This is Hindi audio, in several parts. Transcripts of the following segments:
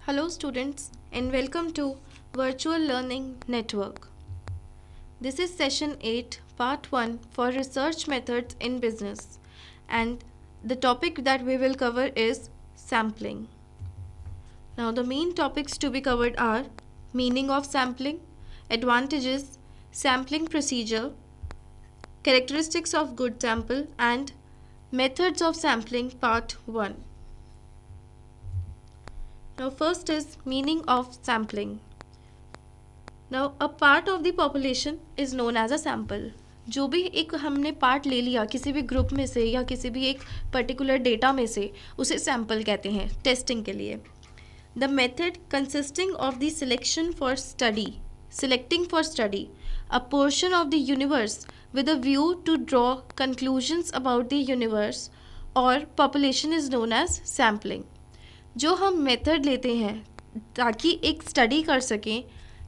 Hello students and welcome to Virtual Learning Network. This is session 8 part 1 for research methods in business, and the topic that we will cover is sampling. Now the main topics to be covered are meaning of sampling, advantages, sampling procedure, characteristics of good sample, and methods of sampling part 1. Now first is meaning of sampling. Now a part of the population is known as a sample. जो भी एक हमने पार्ट ले लिया किसी भी ग्रुप में से या किसी भी एक पर्टिकुलर डेटा में से उसे सैम्पल कहते हैं टेस्टिंग के लिए. The method consisting of the selecting for study a portion of the universe with a view to draw conclusions about the universe or population is known as sampling. जो हम मेथड लेते हैं ताकि एक स्टडी कर सकें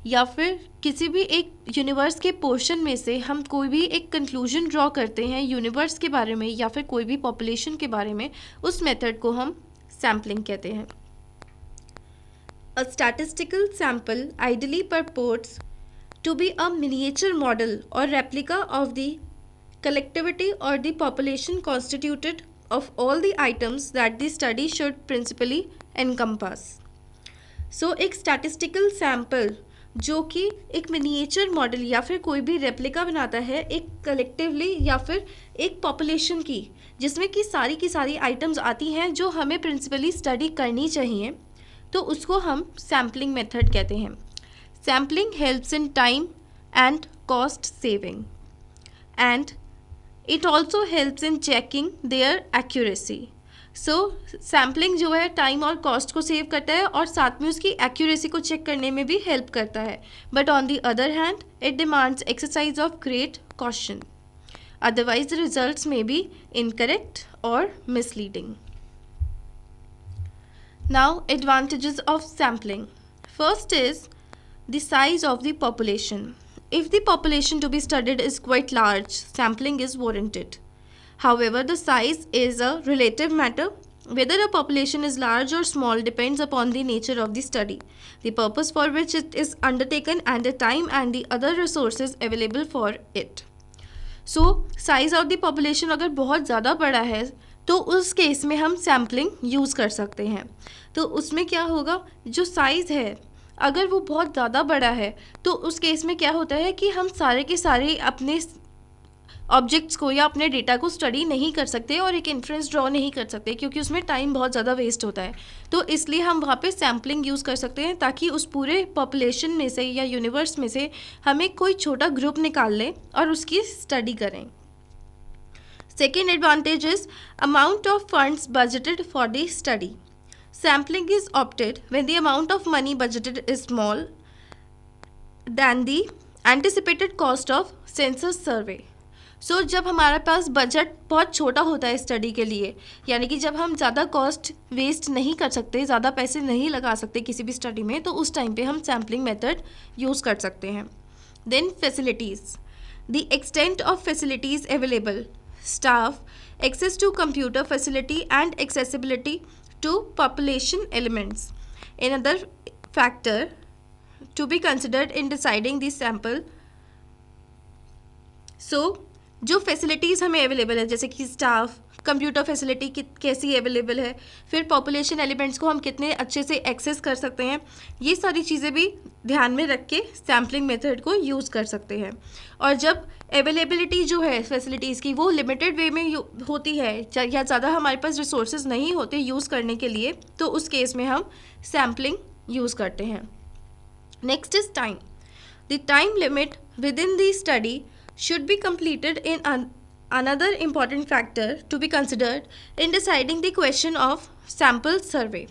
या फिर किसी भी एक यूनिवर्स के पोर्शन में से हम कोई भी एक कंक्लूजन ड्रॉ करते हैं यूनिवर्स के बारे में या फिर कोई भी पॉपुलेशन के बारे में, उस मेथड को हम सैम्पलिंग कहते हैं. अ statistical sample ideally purports to be a miniature model or replica of the collectivity or the population constituted of all the items that the study should principally encompass. So एक statistical sample जो कि एक मिनिएचर मॉडल या फिर कोई भी रेप्लिका बनाता है एक कलेक्टिवली या फिर एक पॉपुलेशन की, जिसमें कि सारी आइटम्स आती हैं जो हमें प्रिंसिपली स्टडी करनी चाहिए, तो उसको हम सैम्पलिंग मेथड कहते हैं. Sampling helps in time and cost saving and it also helps in checking there accuracy. So sampling जो है टाइम और कॉस्ट को सेव करता है और साथ में उसकी एक्यूरेसी को चेक करने में भी हेल्प करता है. But on the other hand it demands exercise of great caution, otherwise the results में बी इनकरेक्ट और misleading. Now advantages of sampling. First is the size of the population. If the population to be studied is quite large, sampling is warranted. However, the size is a relative matter. Whether a population is large or small depends upon the nature of the study, the purpose for which it is undertaken, and the time and the other resources available for it. So, size of the population अगर बहुत ज़्यादा बड़ा है तो उस केस में हम सैम्पलिंग यूज़ कर सकते हैं. तो उसमें क्या होगा, जो साइज़ है अगर वो बहुत ज़्यादा बड़ा है तो उस केस में क्या होता है कि हम सारे के सारे अपने ऑब्जेक्ट्स को या अपने डेटा को स्टडी नहीं कर सकते और एक इन्फ्रेंस ड्रॉ नहीं कर सकते क्योंकि उसमें टाइम बहुत ज़्यादा वेस्ट होता है. तो इसलिए हम वहाँ पे सैम्पलिंग यूज़ कर सकते हैं ताकि उस पूरे पॉपुलेशन में से या यूनिवर्स में से हमें कोई छोटा ग्रुप निकाल लें और उसकी स्टडी करें. Second advantage is amount of funds budgeted for the study. Sampling is opted when the amount of money budgeted is small than the anticipated cost of census survey. So जब हमारे पास बजट बहुत छोटा होता है स्टडी के लिए, यानी कि जब हम ज़्यादा कॉस्ट वेस्ट नहीं कर सकते, ज़्यादा पैसे नहीं लगा सकते किसी भी स्टडी में, तो उस टाइम पे हम सैम्पलिंग मेथड यूज़ कर सकते हैं. Then facilities. The extent of facilities available, staff, access to computer facility and accessibility to population elements. Another factor to be considered in deciding the sample. So जो फैसिलिटीज़ हमें अवेलेबल है जैसे कि स्टाफ, कंप्यूटर फैसिलिटी कैसी अवेलेबल है, फिर पॉपुलेशन एलिमेंट्स को हम कितने अच्छे से एक्सेस कर सकते हैं, ये सारी चीज़ें भी ध्यान में रख के सैम्पलिंग मेथड को यूज़ कर सकते हैं. और जब अवेलेबिलिटी जो है फैसिलिटीज़ की वो लिमिटेड वे में होती है या ज़्यादा हमारे पास रिसोर्सेज नहीं होते यूज़ करने के लिए, तो उस केस में हम सैम्पलिंग यूज़ करते हैं. Next is time. The time limit with in the study should be completed in another important factor to be considered in deciding the question of sample survey.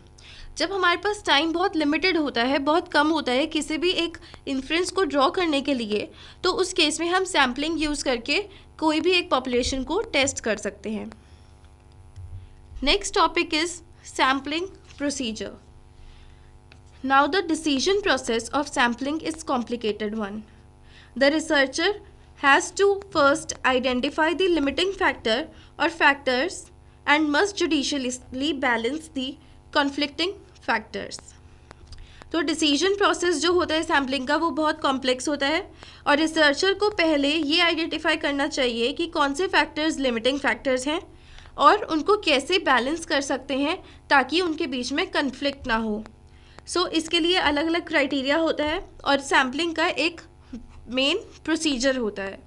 जब हमारे पास टाइम बहुत लिमिटेड होता है, बहुत कम होता है किसी भी एक इन्फ्रेंस को ड्रॉ करने के लिए, तो उस केस में हम सैम्पलिंग यूज़ करके कोई भी एक पॉपुलेशन को टेस्ट कर सकते हैं. Next topic is sampling procedure. Now the decision process of sampling is complicated one. The researcher has to first identify the limiting factor or factors and must judiciously balance the conflicting factors. तो डिसीजन प्रोसेस जो होता है सैम्पलिंग का वो बहुत कॉम्प्लेक्स होता है और रिसर्चर को पहले ये आइडेंटिफाई करना चाहिए कि कौन से फैक्टर्स लिमिटिंग फैक्टर्स हैं और उनको कैसे बैलेंस कर सकते हैं ताकि उनके बीच में कन्फ्लिक्ट ना हो। इसके लिए अलग अलग क्राइटेरिया होता है और सैम्पलिंग का एक मेन प्रोसीजर होता है।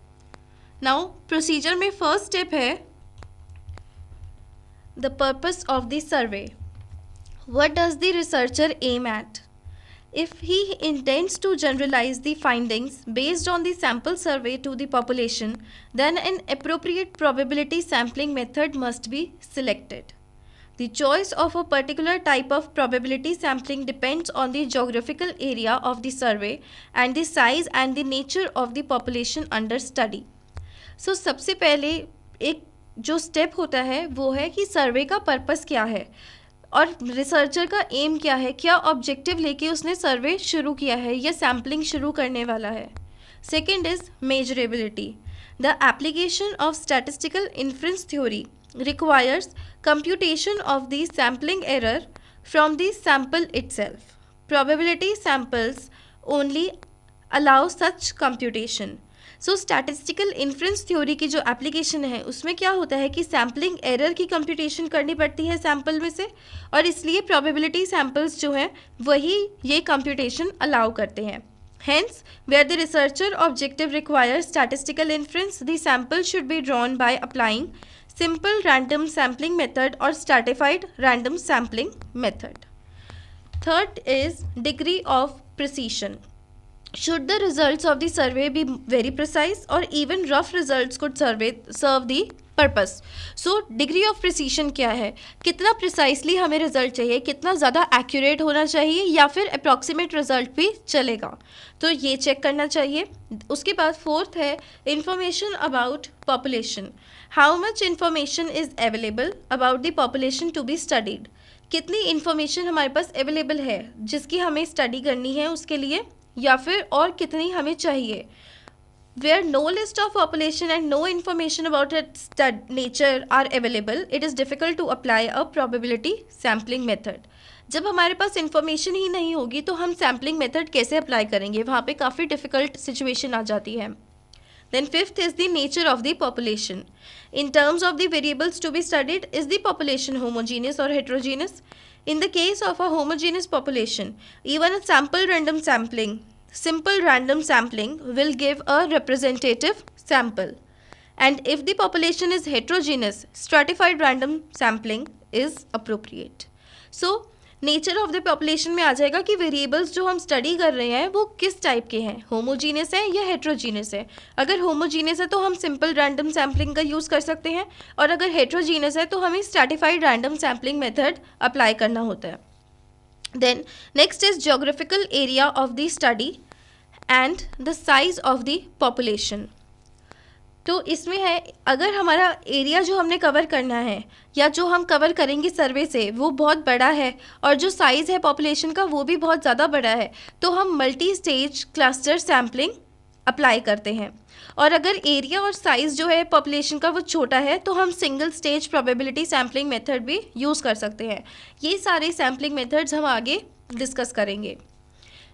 नाउ प्रोसीजर में फर्स्ट स्टेप है the purpose of the survey. What does the researcher aim at? If he intends to generalize the findings based on the sample survey to the population, then an appropriate probability sampling method must be selected. The choice of a particular type of probability sampling depends on the geographical area of the survey and the size and the nature of the population under study. So, सबसे पहले एक जो स्टेप होता है वो है कि सर्वे का पर्पस क्या है और रिसर्चर का एम क्या है, क्या ऑब्जेक्टिव लेके उसने सर्वे शुरू किया है या सैम्पलिंग शुरू करने वाला है। Second is measurability. The application of statistical inference theory requires computation of the sampling error from the sample itself. Probability samples only allow such computation. Statistical inference theory की जो एप्लीकेशन है उसमें क्या होता है कि सैम्पलिंग एरर की कंप्यूटेशन करनी पड़ती है सैम्पल में से और इसलिए प्रोबेबिलिटी सैम्पल्स जो हैं वही ये कंप्यूटेशन अलाउ करते हैं। Hence where the researcher objective requires statistical inference the sample should be drawn by applying simple random sampling method और stratified random sampling method. Third is degree of precision. Should the results of the survey be very precise or even rough results could serve the purpose? Degree of precision क्या है, कितना precisely हमें result चाहिए, कितना ज़्यादा accurate होना चाहिए या फिर approximate result भी चलेगा, तो ये check करना चाहिए। उसके बाद fourth है information about population. How much information is available about the population to be studied? कितनी information हमारे पास available है जिसकी हमें study करनी है उसके लिए या फिर और कितनी हमें चाहिए। Where no list of population and no information about its nature are available, it is difficult to apply a probability sampling method. जब हमारे पास इंफॉर्मेशन ही नहीं होगी तो हम सैम्पलिंग मेथड कैसे अप्लाई करेंगे, वहाँ पे काफ़ी डिफ़िकल्ट सिचुएशन आ जाती है। Then fifth is the nature of the population. In terms of the variables to be studied, is the population homogeneous or heterogeneous? In the case of a homogeneous population, even a simple random sampling will give a representative sample. And if the population is heterogeneous, stratified random sampling is appropriate. So, nature of the population में आ जाएगा कि वेरिएबल्स जो हम स्टडी कर रहे हैं वो किस टाइप के हैं, होमोजीनियस है या हेट्रोजीनियस है। अगर होमोजीनियस है तो हम सिंपल रैंडम सैम्पलिंग का यूज़ कर सकते हैं और अगर हेट्रोजीनियस है तो हमें stratified random sampling method apply करना होता है। Then next is geographical area of the study and the size of the population. तो इसमें है अगर हमारा एरिया जो हमने कवर करना है या जो हम कवर करेंगे सर्वे से वो बहुत बड़ा है और जो साइज़ है पॉपुलेशन का वो भी बहुत ज़्यादा बड़ा है तो हम multi stage cluster sampling apply करते हैं। और अगर एरिया और साइज़ जो है पॉपुलेशन का वो छोटा है तो हम single stage probability sampling method भी यूज़ कर सकते हैं। ये सारे सैम्पलिंग मेथड्स हम आगे डिस्कस करेंगे।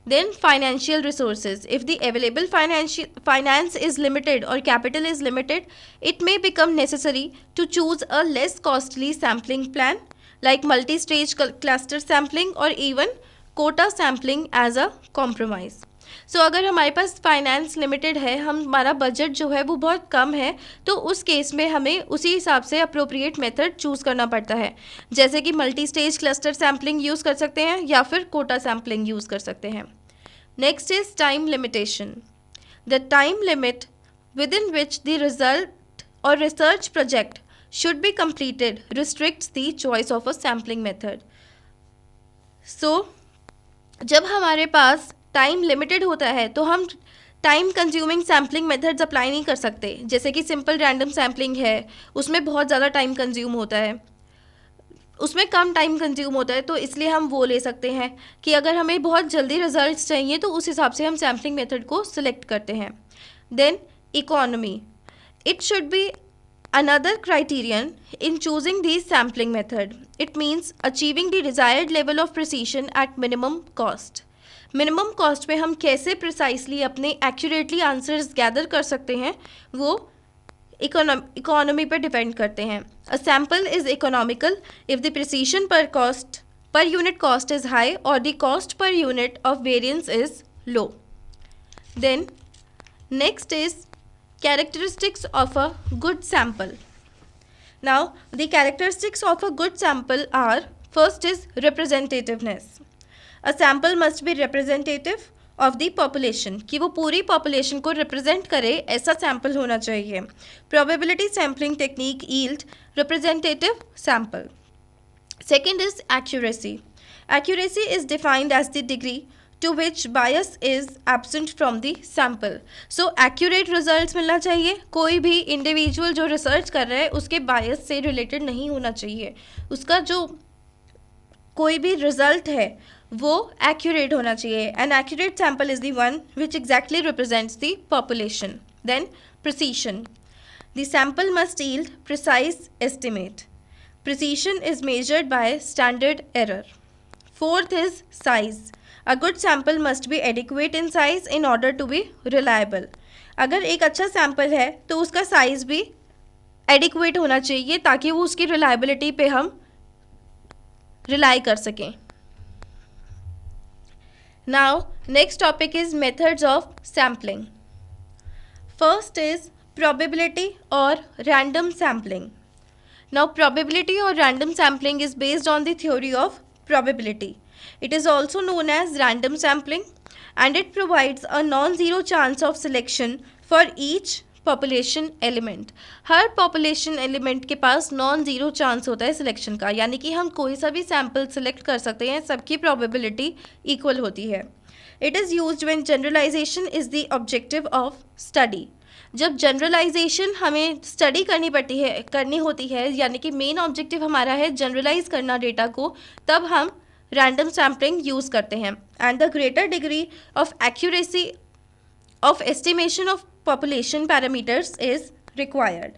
Then financial resources. If the available finance is limited or capital is limited, it may become necessary to choose a less costly sampling plan like multi-stage cluster sampling or even quota sampling as a compromise. So अगर हमारे पास फाइनेंस लिमिटेड है, हमारा बजट जो है वो बहुत कम है, तो उस केस में हमें उसी हिसाब से अप्रोप्रिएट मेथड चूज़ करना पड़ता है, जैसे कि multi stage cluster sampling use कर सकते हैं या फिर कोटा सैम्पलिंग यूज़ कर सकते हैं। Next is time limitation. The time limit within which the result or research project should be completed restricts the choice of a sampling method. So, जब हमारे पास टाइम लिमिटेड होता है तो हम time consuming sampling methods apply नहीं कर सकते। जैसे कि सिंपल रैंडम सैम्पलिंग है, उसमें बहुत ज़्यादा टाइम कंज्यूम होता है, उसमें कम टाइम कंज्यूम होता है, तो इसलिए हम वो ले सकते हैं कि अगर हमें बहुत जल्दी रिजल्ट्स चाहिए तो उस हिसाब से हम सैम्पलिंग मेथड को सिलेक्ट करते हैं। Then economy, it should be another criterion in choosing the sampling method. It means achieving the desired level of precision at minimum cost. Minimum cost पे हम कैसे प्रिसाइसली अपने एक्यूरेटली आंसर्स गैदर कर सकते हैं वो इकोनॉमी पर डिपेंड करते हैं. A sample is economical if the precision per unit cost is high or the cost per unit of variance is low. Then next is characteristics of a good sample. Now the characteristics of a good sample are, first is representativeness. A sample must be representative of the population, कि वो पूरी population को represent करे ऐसा sample होना चाहिए. Probability sampling technique yield representative sample. Second is accuracy. Accuracy is defined as the degree to which bias is absent from the sample. So accurate results मिलना चाहिए. कोई भी individual जो research कर रहा है उसके bias से related नहीं होना चाहिए. उसका जो कोई भी result है वो accurate होना चाहिए. An accurate sample is the one which exactly represents the population. Then precision. The sample must yield precise estimate. Precision is measured by standard error. Fourth is size. A good sample must be adequate in size in order to be reliable. अगर एक अच्छा सैम्पल है तो उसका साइज भी एडिक्वेट होना चाहिए ताकि वो उसकी रिलायबिलिटी पे हम रिलाई कर सकें. Now next topic is methods of sampling. First is probability और random sampling. Now probability or random sampling is based on the theory of probability. It is also known as random sampling and it provides a non-zero chance of selection for each population element. Her population element के पास non-zero chance होता है selection का, यानी कि हम कोई सा भी sample select कर सकते हैं, सबकी probability equal होती है. It is used when generalization is the objective of study. जब जनरलाइजेशन हमें स्टडी करनी होती है यानी कि मेन ऑब्जेक्टिव हमारा है जनरलाइज करना डेटा को, तब हम रैंडम सैम्पलिंग यूज़ करते हैं. And the greater degree of accuracy of estimation of population parameters is required.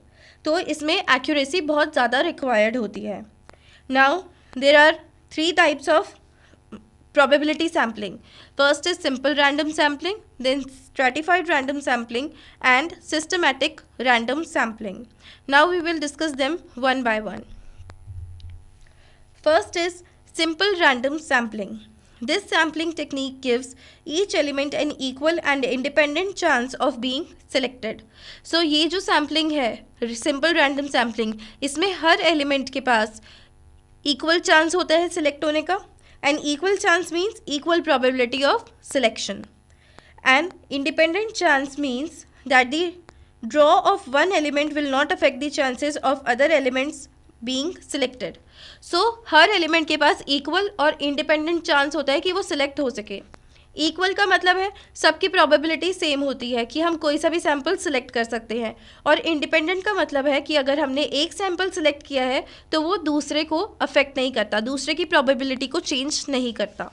तो इसमें एक्यूरेसी बहुत ज़्यादा रिक्वायर्ड होती है. Now there are 3 types of probability sampling. First is simple random sampling, then stratified random sampling and systematic random sampling. Now we will discuss them one by one. First is simple random sampling. This sampling technique gives each element an equal and independent chance of being selected. So ये जो sampling है simple random sampling, इसमें हर element के पास equal chance होता है select होने का. And equal chance means equal probability of selection. And independent chance means that the draw of one element will not affect the chances of other elements being selected. So her element के पास equal और independent chance होता है कि वो select हो सके. Equal का मतलब है सबकी probability same होती है कि हम कोई सा भी sample select कर सकते हैं, और independent का मतलब है कि अगर हमने एक sample select किया है तो वो दूसरे को affect नहीं करता, दूसरे की probability को change नहीं करता.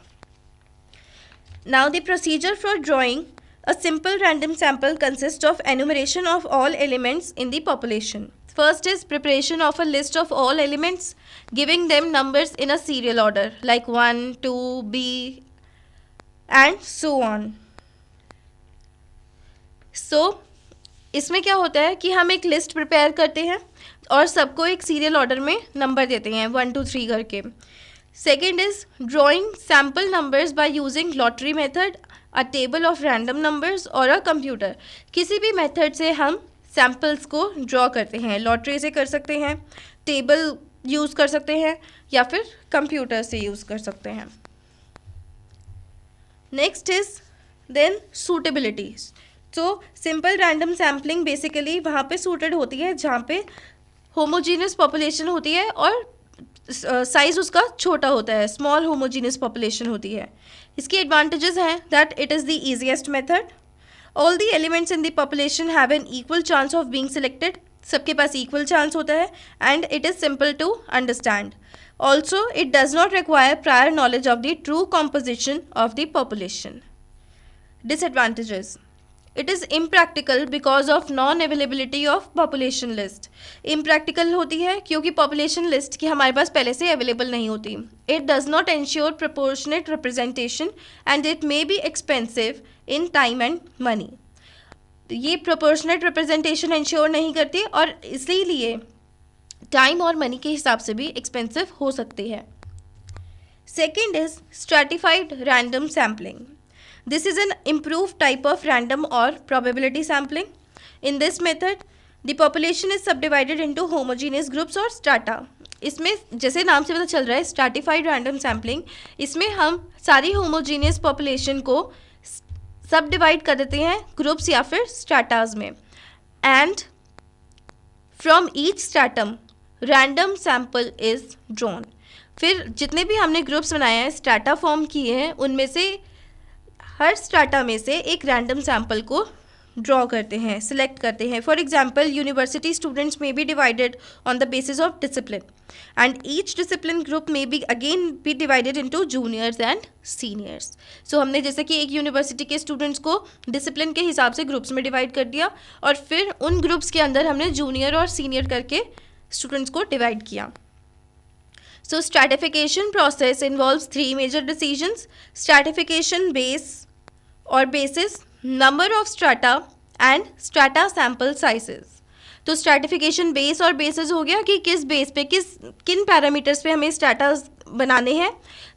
Now the procedure for drawing a simple random sample consists of enumeration of all elements in the population. First is preparation of a list of all elements, giving them numbers in a serial order like 1, 2, B and so on. So इसमें क्या होता है कि हम एक लिस्ट प्रिपेयर करते हैं और सबको एक सीरियल ऑर्डर में नंबर देते हैं 1 2 3 करके. Second is drawing sample numbers by using lottery method, a table of random numbers और अ कंप्यूटर. किसी भी मेथड से हम सैम्पल्स को ड्रॉ करते हैं. लॉटरी से कर सकते हैं, टेबल यूज़ कर सकते हैं या फिर कंप्यूटर से यूज़ कर सकते हैं. Next is then suitability. तो सिंपल रैंडम सैम्पलिंग बेसिकली वहाँ पे सूटेड होती है जहाँ पे होमोजीनियस पॉपुलेशन होती है और साइज़ उसका छोटा होता है, स्मॉल होमोजीनियस पॉपुलेशन होती है. इसकी एडवांटेजेस हैं that it is the easiest method, all the elements in the population have an equal chance of being selected, सबके पास इक्वल चांस होता है, and it is simple to understand. Also, it does not require prior knowledge of the true composition of the population. Disadvantages. It is impractical because of non availability of population list. Impractical होती है क्योंकि पॉपुलेशन लिस्ट की हमारे पास पहले से अवेलेबल नहीं होती। It does not ensure proportionate representation and it may be expensive in time and money. ये प्रोपोर्शनेट रिप्रेजेंटेशन इंश्योर नहीं करती और इसीलिए टाइम और मनी के हिसाब से भी एक्सपेंसिव हो सकती है। Second is stratified random sampling. This is an improved type of random or probability sampling. In this method, the population is subdivided into homogeneous groups or strata. इसमें जैसे नाम से पता चल रहा है स्ट्रैटिफाइड रैंडम सैम्पलिंग, इसमें हम सारी होमोजीनियस पॉपुलेशन को सब डिवाइड कर देते हैं ग्रुप्स या फिर स्ट्रैटाज में, and from each stratum random sample is drawn. फिर जितने भी हमने ग्रुप्स बनाए हैं, स्ट्रैटा फॉर्म किए हैं, उनमें से हर स्ट्रैटा में से एक रैंडम सैम्पल को ड्रॉ करते हैं, सिलेक्ट करते हैं। फॉर एग्जाम्पल, यूनिवर्सिटी स्टूडेंट्स में be divided on the basis of discipline and each discipline group में be again be divided into juniors and seniors. So हमने जैसे कि एक यूनिवर्सिटी के स्टूडेंट्स को डिसिप्लिन के हिसाब से ग्रुप्स में डिवाइड कर दिया और फिर उन ग्रुप्स के अंदर हमने जूनियर और सीनियर करके स्टूडेंट्स को डिवाइड किया। So stratification process involves three major decisions: stratification base or basis, number of strata and strata sample sizes. तो stratification base और basis हो गया कि किस बेस पे किन पैरामीटर्स पे हमें स्ट्रैटा बनाने हैं।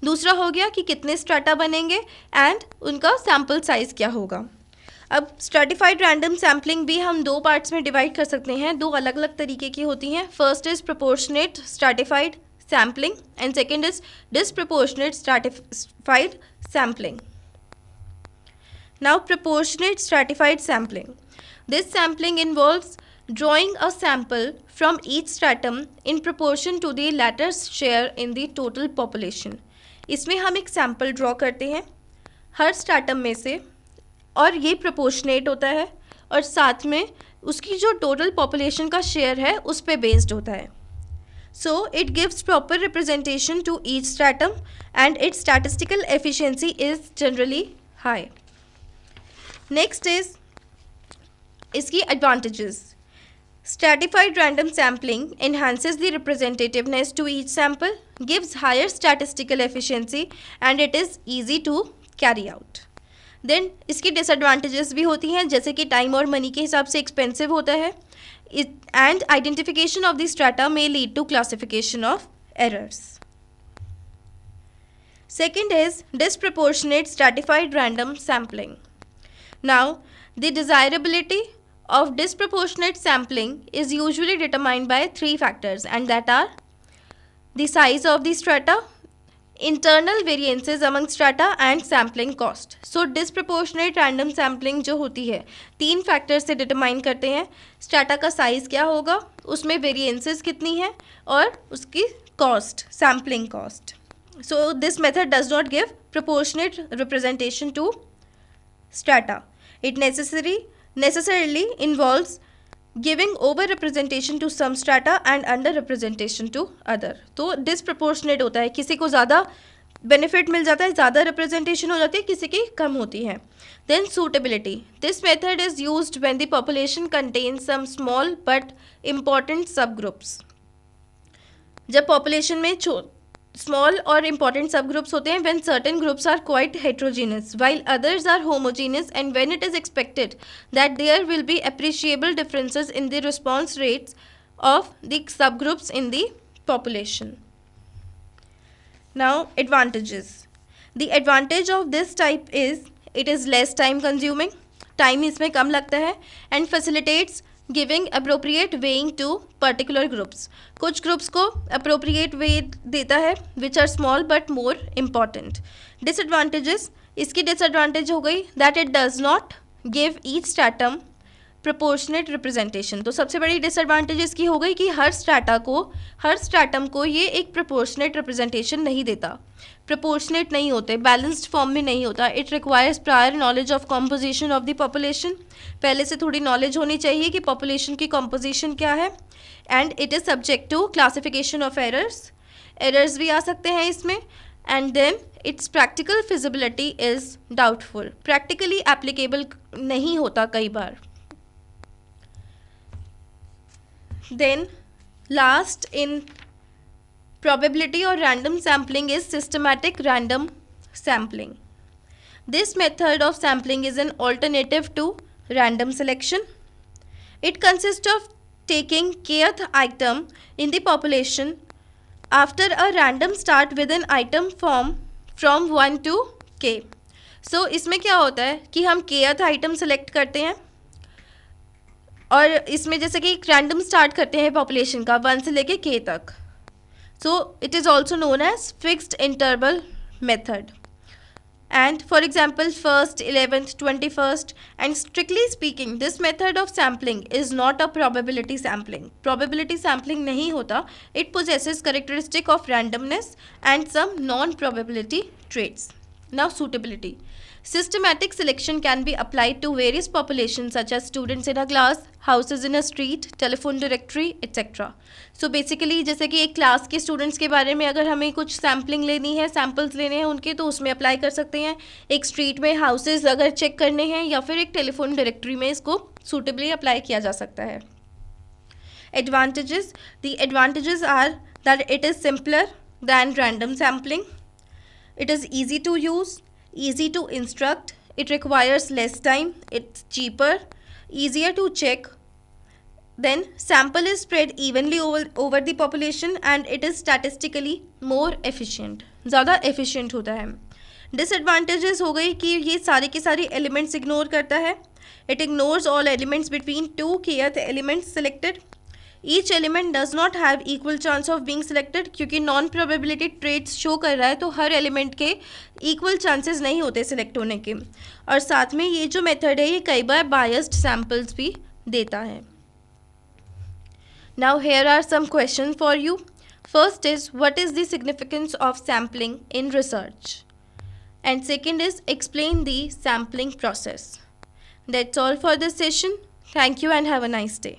दूसरा हो गया कि कितने स्ट्रैटा बनेंगे एंड उनका सैम्पल साइज क्या होगा। अब स्ट्रैटिफाइड रैंडम सैम्पलिंग भी हम दो पार्ट्स में डिवाइड कर सकते हैं, दो अलग अलग तरीके की होती हैं। First is proportionate stratified sampling and second is disproportionate stratified sampling. Now proportionate stratified sampling. This sampling involves drawing a sample from each stratum in proportion to the latter's share in the total population. इसमें हम एक सैम्पल ड्रॉ करते हैं हर स्ट्रैटम में से और ये प्रोपोर्शनेट होता है और साथ में उसकी जो टोटल पॉपुलेशन का शेयर है उस पर बेस्ड होता है। So it gives proper representation to each stratum and its statistical efficiency is generally high. Next is इसकी advantages. Stratified random sampling enhances the representativeness to each sample, gives higher statistical efficiency and it is easy to carry out. Then इसकी disadvantages भी होती हैं, जैसे कि टाइम और मनी के हिसाब से एक्सपेंसिव होता है and identification of the strata may lead to classification of errors. Second is disproportionate stratified random sampling. Now, the desirability of disproportionate sampling is usually determined by three factors, and that are the size of the strata, internal variances among strata and sampling cost. So disproportionate random sampling जो होती है तीन फैक्टर से डिटरमाइन करते हैं, स्ट्रैटा का साइज़ क्या होगा, उसमें वेरिएंसेस कितनी है और उसकी cost, sampling cost. So this method does not give proportionate representation to strata. It necessarily involves giving over representation to some strata and under representation to other. तो डिसप्रपोर्शनेट होता है, किसी को ज़्यादा बेनिफिट मिल जाता है, ज़्यादा रिप्रेजेंटेशन हो जाती है, किसी की कम होती है. Then suitability. This method is used when the population contains some small but important sub groups. जब पॉपुलेशन में स्मॉल और इम्पॉर्टेंट सब ग्रुप्स होते हैं, when certain groups are quite heterogeneous while others are homogeneous, and when it is expected that there will be appreciable differences in the response rates of the subgroups in the population. Now, advantages. The advantage of this type is it is less time consuming, time इसमें कम लगता है, and facilitates giving appropriate weighing to particular groups. कुछ ग्रुप्स को अप्रोप्रिएट वेट देता है which are small but more important. Disadvantages. इसकी डिसएडवांटेज हो गई that it does not give each stratum proportionate representation. तो सबसे बड़ी डिसएडवांटेज इसकी हो गई कि हर स्ट्रैटम को ये एक प्रोपोर्शनेट रिप्रेजेंटेशन नहीं देता, प्रोपोर्शनेट नहीं होते, बैलेंस्ड फॉर्म में नहीं होता. It requires prior knowledge of composition of the population. पहले से थोड़ी नॉलेज होनी चाहिए कि पॉपुलेशन की कॉम्पोजिशन क्या है. And it is subject to classification of errors भी आ सकते हैं इसमें. And then its practical feasibility is doubtful. Practically applicable नहीं होता कई बार. Then last in probability or random sampling is systematic random sampling. This method of sampling is an alternative to random selection. It consists of taking kth item in the population after a random start with an item form from 1 to k. So इसमें क्या होता है कि हम kth item select करते हैं और इसमें जैसे कि रैंडम स्टार्ट करते हैं पॉपुलेशन का 1 से लेके k तक. So it is also known as fixed interval method. And for example, 1st, 11th, 21st, and strictly speaking, this method of sampling is not a probability sampling. Probability sampling नहीं होता. It possesses characteristic of randomness and some non-probability traits. Now suitability. Systematic selection can be applied to various populations such as students in a class, houses in a street, telephone directory, etc. So basically जैसे कि एक क्लास के स्टूडेंट्स के बारे में अगर हमें कुछ सैम्पलिंग लेनी है, सैम्पल्स लेने हैं उनके, तो उसमें अप्लाई कर सकते हैं. एक स्ट्रीट में हाउसेज अगर चेक करने हैं या फिर एक टेलीफोन डायरेक्टरी में इसको सूटेबली अप्लाई किया जा सकता है. Advantages. The advantages are that it is simpler than random sampling. It is easy to use, easy to instruct, it requires less time, it's cheaper, easier to check. Then sample is spread evenly over the population and it is statistically more efficient. ज़्यादा efficient होता है. Disadvantages हो गई कि ये सारे के सारे elements ignore करता है. It ignores all elements between two kth elements selected. Each element does not have equal chance of being selected क्योंकि नॉन प्रोबेबिलिटी ट्रेट्स शो कर रहा है तो हर एलिमेंट के इक्वल चांसेस नहीं होते सिलेक्ट होने के. और साथ में ये जो मेथड है ये कई बार बायस्ड सैम्पल्स भी देता है. Now here are some question for you. First is what is the significance of sampling in research and second is explain the sampling process. That's all for this session. Thank you and have a nice day.